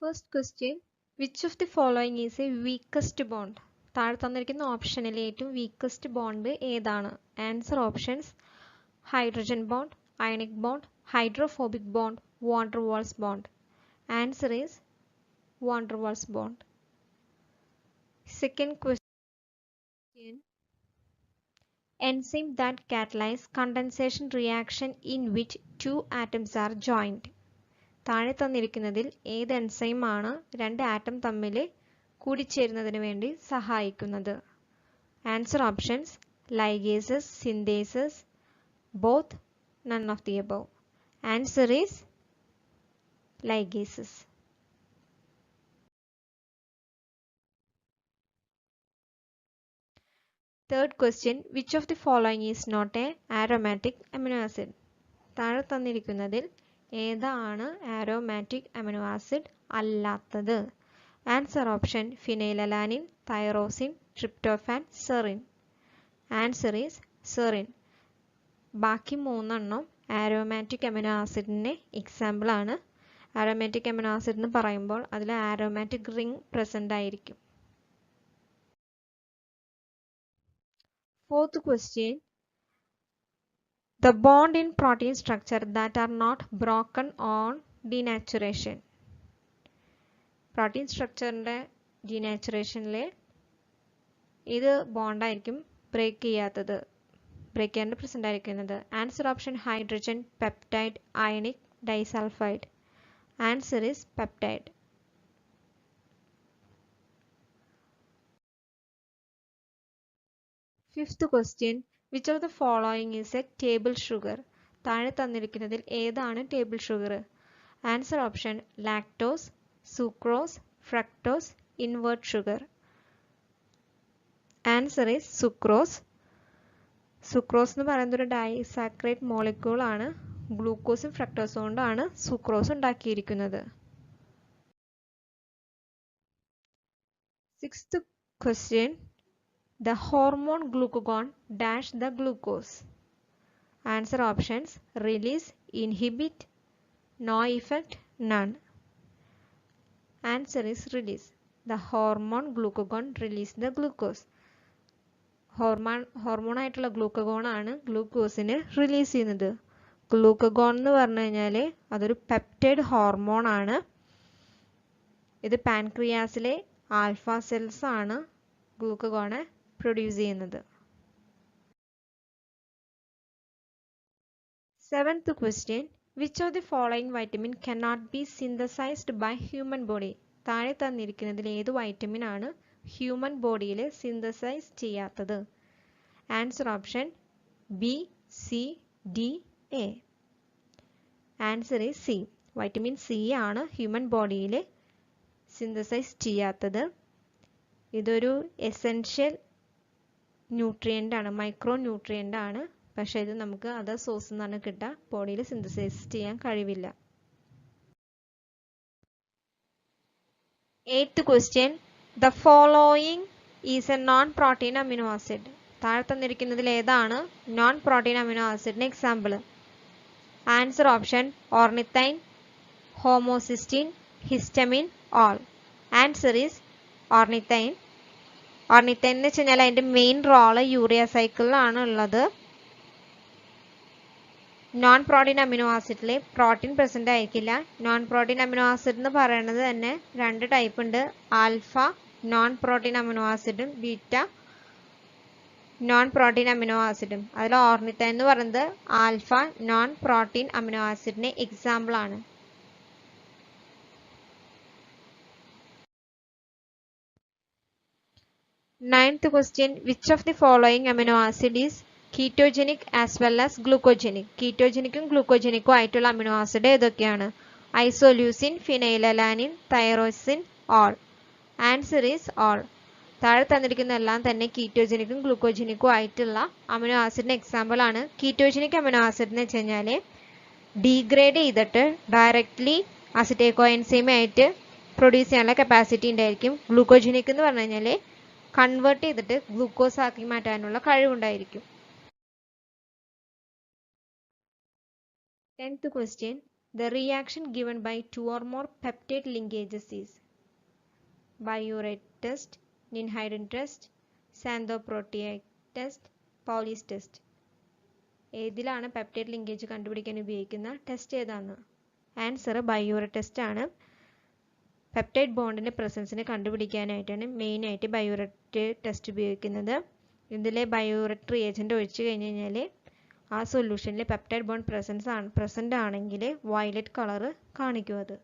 First question, which of the following is a weakest bond? താഴെ തന്നിരിക്കുന്ന ഓപ്ഷനിലെ ഏറ്റവും weakest bond ഏതാണ്? Answer options: hydrogen bond, ionic bond, hydrophobic bond, van der Waals bond. Answer is van der Waals bond. Second question, enzyme that catalyze condensation reaction in which two atoms are joined. താഴെ തന്നിരിക്കുന്നതിൽ ഏത് എൻസൈമാണ് രണ്ട് atom തമ്മിൽ കൂടിച്ചേരുന്നതിന് വേണ്ടി സഹായിക്കുന്നത്? Answer options: ligases, synthases, both, none of the above. Answer is ligases. Third question, which of the following is not a aromatic amino acid? താഴെ തന്നിരിക്കുന്നതിൽ ഏതാണ് aromatic amino acid അല്ലാത്തത്? Answer option: phenylalanine, tyrosine, tryptophan, serine. Answer is serine. ബാക്കി മൂന്നെണ്ണം aromatic amino acidന്റെ example ആണ്. aromatic amino acid എന്ന് പറയുമ്പോൾ അതിൽ aromatic ring present ആയിരിക്കും. Fourth question, the bond in protein structure that are not broken on denaturation. Protein സ്ട്രക്ചറിൻ്റെ ഡീനാച്ചുറേഷനിലെ ഇത് ബോണ്ടായിരിക്കും ബ്രേക്ക് ചെയ്യാണ്ട് പ്രസൻ്റ് ആയിരിക്കുന്നത്? Answer option: hydrogen, peptide, ionic, disulphide. Answer is peptide. Fifth question, which of the following is a table sugar? താഴെ തന്നിരിക്കുന്നതിൽ ഏതാണ് table sugar? Answer option: lactose, sucrose, fructose, invert sugar. Answer is sucrose. Sucrose എന്ന് പറയുന്നത് ഒരു disaccharide molecule ആണ്. ഗ്ലൂക്കോസും ഫ്രക്ടോസും കൊണ്ടാണ് sucrose ഉണ്ടാക്കിയിരിക്കുന്നത്. Sixth question, the hormone glucagon dash the glucose. Answer options: release, inhibit, no effect, none. Answer is release. The hormone glucagon release the glucose. Hormone ആയിട്ടുള്ള glucagon ആണ് ഗ്ലൂക്കോസിനെ release ചെയ്യുന്നത്. Glucagon എന്ന് പറഞ്ഞു കഴിഞ്ഞാൽ അതൊരു പെപ്റ്റൈഡ് ഹോർമോൺ ആണ്. ഇത് പാൻക്രിയാസിലെ ആൽഫ സെൽസ് ആണ് ഗ്ലൂക്കഗോണെ പ്രൊഡ്യൂസ് ചെയ്യുന്നത്. Seventh question, which of the following vitamin cannot be synthesized by human body? താഴെ തന്നിരിക്കുന്നതിൽ ഏത് വൈറ്റമിൻ ആണ് ഹ്യൂമൻ ബോഡിയിൽ സിന്തസൈസ് ചെയ്യാത്തത്? Answer option: B, C, D, A. Answer is C. Vitamin C ആണ് ഹ്യൂമൻ ബോഡിയിൽ synthesise ചെയ്യാത്തത്. ഇതൊരു എസെൻഷ്യൽ ന്യൂട്രിയൻ്റ് ആണ്, മൈക്രോ ന്യൂട്രിയൻ്റ് ആണ്. പക്ഷേ ഇത് നമുക്ക് അതർ സോഴ്സിൽ നിന്നാണ് കിട്ടുക, ബോഡിയിൽ സിന്തസൈസ് ചെയ്യാൻ കഴിവില്ല. Eighth question, the following is a non-protein amino acid. താഴെ തന്നിരിക്കുന്നതിൽ ഏതാണ് നോൺ പ്രോട്ടീൻ അമിനോ ആസിഡിന് example? Answer option: ornithine, homocysteine, histamine, all. Answer is ornithine. Ornithine എന്ന് വെച്ച് കഴിഞ്ഞാൽ അതിൻ്റെ മെയിൻ റോള് യൂറിയ സൈക്കിളിലാണ് ഉള്ളത്. നോൺ പ്രോട്ടീൻ അമിനോ ആസിഡിൽ പ്രോട്ടീൻ പ്രസൻ്റ് ആയിരിക്കില്ല. നോൺ പ്രോട്ടീൻ അമിനോ ആസിഡ് എന്ന് പറയുന്നത് തന്നെ രണ്ട് ടൈപ്പ് ഉണ്ട്: ആൽഫ നോൺ പ്രോട്ടീൻ അമിനോ ആസിഡും ബീറ്റ നോൺ പ്രോട്ടീൻ അമിനോ ആസിഡും. അതിൽ ഓർണിത്തൈൻ എന്ന് പറയുന്നത് ആൽഫ നോൺ പ്രോട്ടീൻ അമിനോ ആസിഡിന് എക്സാമ്പിൾ ആണ്. Ninth question, which of the following amino acid is ketogenic as well as glucogenic? കീറ്റോജനിക്കും ഗ്ലൂക്കോജനിക്കും ആയിട്ടുള്ള അമിനോ ആസിഡ് ഏതൊക്കെയാണ്? Isoleucine, phenylalanine, tyrosine, all. Answer is all. താഴെ തന്നിരിക്കുന്ന എല്ലാം തന്നെ കീറ്റോജനിക്കും ഗ്ലൂക്കോജനിക്കും ആയിട്ടുള്ള അമിനോ ആസിഡിന് എക്സാമ്പിൾ ആണ്. കീറ്റോജനിക് അമിനോ ആസിഡ് എന്ന് വെച്ച് കഴിഞ്ഞാൽ ഡീഗ്രേഡ് ചെയ്തിട്ട് ഡയറക്റ്റ്ലി അസിറ്റേക്കോ എൻസൈമായിട്ട് പ്രൊഡ്യൂസ് ചെയ്യാനുള്ള കപ്പാസിറ്റി ഉണ്ടായിരിക്കും. ഗ്ലൂക്കോജനിക് എന്ന് പറഞ്ഞു കഴിഞ്ഞാൽ കൺവേർട്ട് ചെയ്തിട്ട് ഗ്ലൂക്കോസ് ആക്കി മാറ്റാനുള്ള കഴിവുണ്ടായിരിക്കും. 10th question, The reaction given by 2 or more peptide linkages is biuret test, Ninhydrin test, xanthoprotease test, Pauli's test. ഏതിലാണ് പെപ്റ്റൈഡ് ലിങ്കേജ് കണ്ടുപിടിക്കാൻ ഉപയോഗിക്കുന്ന ടെസ്റ്റ് ഏതാണ്? ആൻസർ ബയോററ്റ് ടെസ്റ്റ് ആണ്. പെപ്റ്റൈഡ് ബോണ്ടിന്റെ പ്രസൻസിനെ കണ്ടുപിടിക്കാനായിട്ടാണ് മെയിനായിട്ട് ബയോററ്റ് ടെസ്റ്റ് ഉപയോഗിക്കുന്നത്. ഇതിലെ ബയോററ്റ് റിയേജന്റ് ഒഴിച്ചു കഴിഞ്ഞ് കഴിഞ്ഞാൽ ആ സൊല്യൂഷനിൽ പെപ്റ്റൈഡ് ബോണ്ട് പ്രസന്റ് ആണെങ്കിൽ വയലറ്റ് കളർ കാണിക്കും അത്.